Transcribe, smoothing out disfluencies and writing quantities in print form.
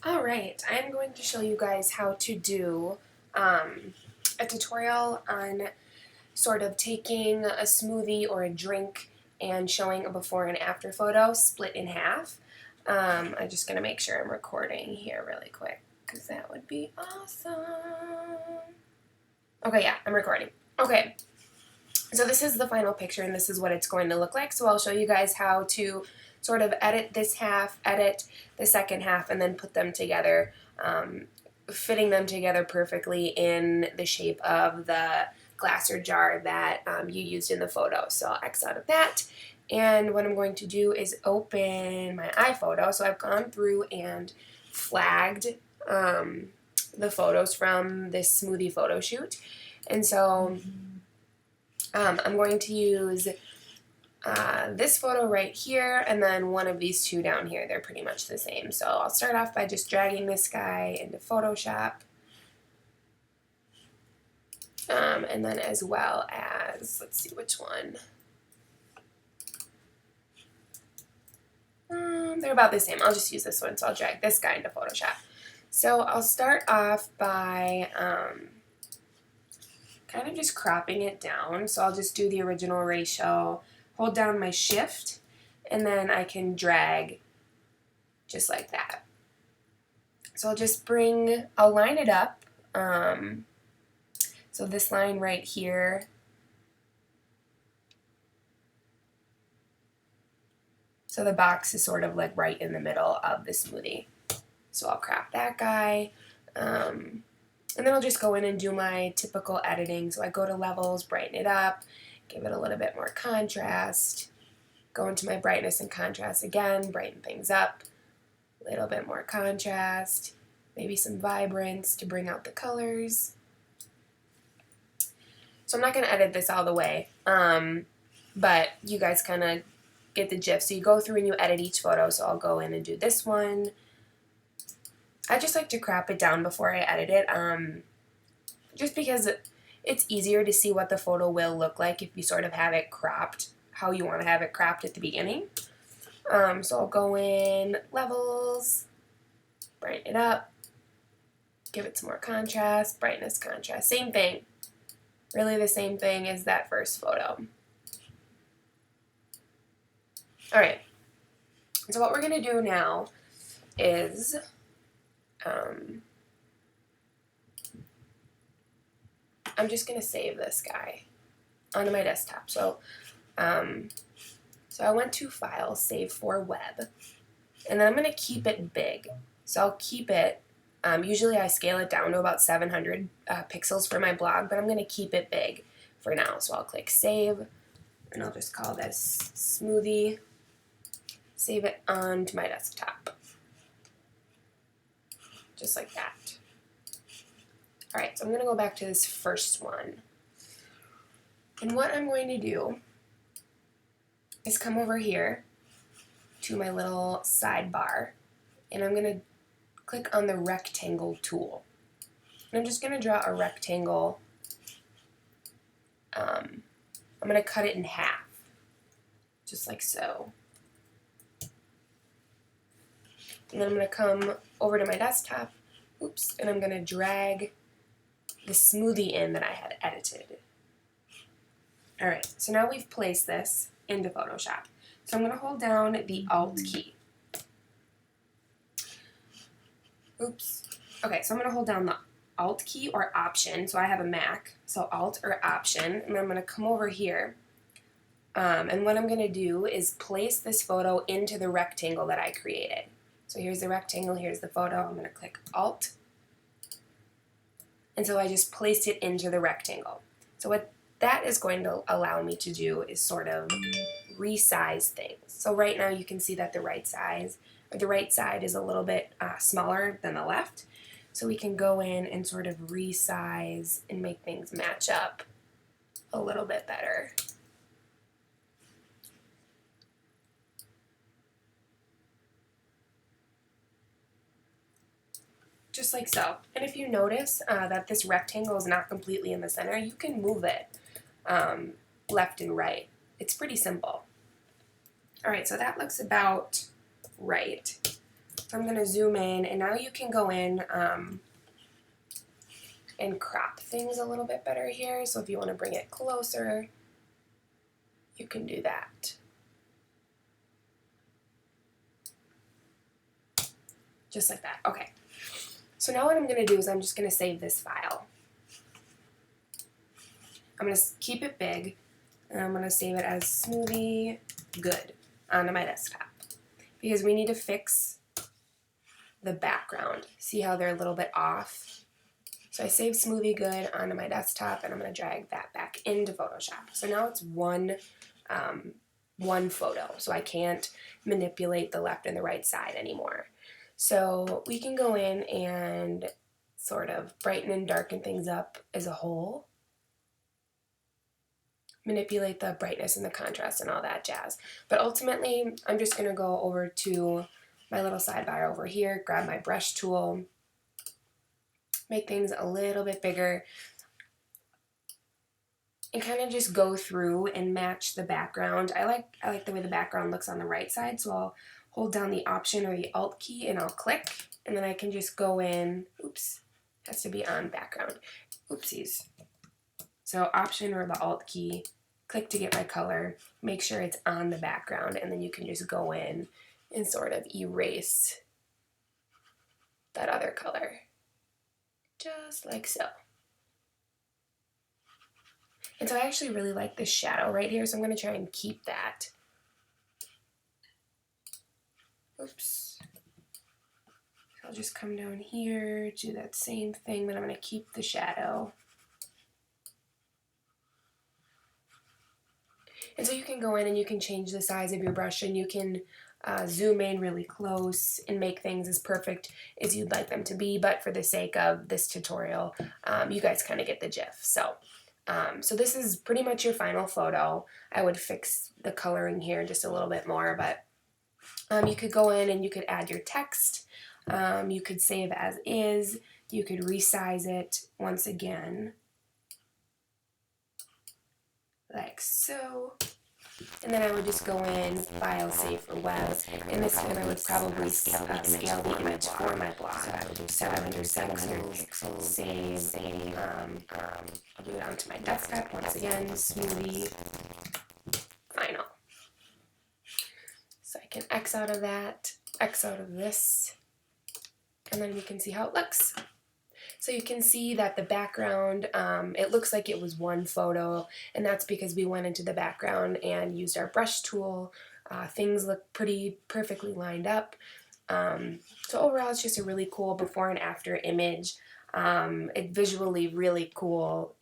Alright, I'm going to show you guys how to do a tutorial on sort of taking a smoothie or a drink and showing a before and after photo split in half. I'm just going to make sure I'm recording here really quick because that would be awesome. Okay, yeah, I'm recording. Okay, so this is the final picture and this is what it's going to look like. So I'll show you guys how to sort of edit this half, edit the second half, and then put them together, fitting them together perfectly in the shape of the glass or jar that you used in the photo. So I'll X out of that. And what I'm going to do is open my iPhoto. So I've gone through and flagged the photos from this smoothie photo shoot. And so I'm going to use this photo right here and then one of these two down here. They're pretty much the same. So I'll start off by just dragging this guy into Photoshop. And then as well as, let's see which one. They're about the same. I'll just use this one. So I'll drag this guy into Photoshop. So I'll start off by kind of just cropping it down. So I'll just do the original ratio, hold down my shift, and then I can drag just like that. So I'll line it up. So this line right here, so the box is sort of like right in the middle of the smoothie. So I'll crop that guy. And then I'll just go in and do my typical editing. So I go to levels, brighten it up, give it a little bit more contrast, go into my brightness and contrast again, brighten things up, a little bit more contrast, maybe some vibrance to bring out the colors. So I'm not going to edit this all the way, but you guys kind of get the gist. So you go through and you edit each photo. So I'll go in and do this one. I just like to crop it down before I edit it, just because it's easier to see what the photo will look like if you sort of have it cropped how you want to have it cropped at the beginning. So I'll go in, levels, brighten it up, give it some more contrast, brightness, contrast, same thing. Really the same thing as that first photo. Alright, so what we're going to do now is I'm just going to save this guy onto my desktop. So I went to File, Save for Web, and then I'm going to keep it big. So I'll keep it, usually I scale it down to about 700 pixels for my blog, but I'm going to keep it big for now. So I'll click Save, and I'll just call this Smoothie, save it onto my desktop. Just like that. Alright, so I'm going to go back to this first one. And what I'm going to do is come over here to my little sidebar, and I'm going to click on the rectangle tool. And I'm just going to draw a rectangle. I'm going to cut it in half, just like so. And then I'm going to come over to my desktop, and I'm going to drag the smoothie in that I had edited. Alright, so now we've placed this into Photoshop. So I'm going to hold down the Alt key. Okay, so I'm going to hold down the Alt key or Option. So I have a Mac, so Alt or Option, and then I'm going to come over here. And what I'm going to do is place this photo into the rectangle that I created. So here's the rectangle, here's the photo. I'm going to click Alt. And so I just placed it into the rectangle. So what that is going to allow me to do is sort of resize things. So right now you can see that the right side is a little bit smaller than the left. So we can go in and sort of resize and make things match up a little bit better. Just like so. And if you notice that this rectangle is not completely in the center, you can move it left and right. It's pretty simple. Alright, so that looks about right. I'm going to zoom in, and now you can go in and crop things a little bit better here. So if you want to bring it closer, you can do that. Just like that. Okay. So now what I'm going to do is I'm just going to save this file. I'm going to keep it big, and I'm going to save it as Smoothie Good onto my desktop, because we need to fix the background. See how they're a little bit off? So I saved Smoothie Good onto my desktop, and I'm going to drag that back into Photoshop. So now it's one photo, so I can't manipulate the left and the right side anymore. So we can go in and sort of brighten and darken things up as a whole. Manipulate the brightness and the contrast and all that jazz. But ultimately, I'm just going to go over to my little sidebar over here, grab my brush tool, make things a little bit bigger, and kind of just go through and match the background. I like the way the background looks on the right side, so I'll hold down the Option or the Alt key and I'll click, and then I can just go in, oops, has to be on background, oopsies. So Option or the Alt key, click to get my color, make sure it's on the background, and then you can just go in and sort of erase that other color, just like so. And so I actually really like this shadow right here, so I'm going to try and keep that. Oops. So I'll just come down here, do that same thing, but I'm going to keep the shadow. And so you can go in and you can change the size of your brush, and you can zoom in really close and make things as perfect as you'd like them to be. But for the sake of this tutorial, you guys kind of get the gist. So this is pretty much your final photo. I would fix the coloring here just a little bit more, but you could go in and you could add your text. You could save as is. You could resize it once again, like so. And then I would just go in, File, Save for Web, and this time I would probably scale the image for my blog. So I would do 700 pixels, save, I'll do it onto my desktop once again, Smoothie, Final. So I can X out of that, X out of this, and then we can see how it looks. So you can see that the background, it looks like it was one photo, and that's because we went into the background and used our brush tool. Things look pretty perfectly lined up. So overall, it's just a really cool before and after image. It's visually really cool.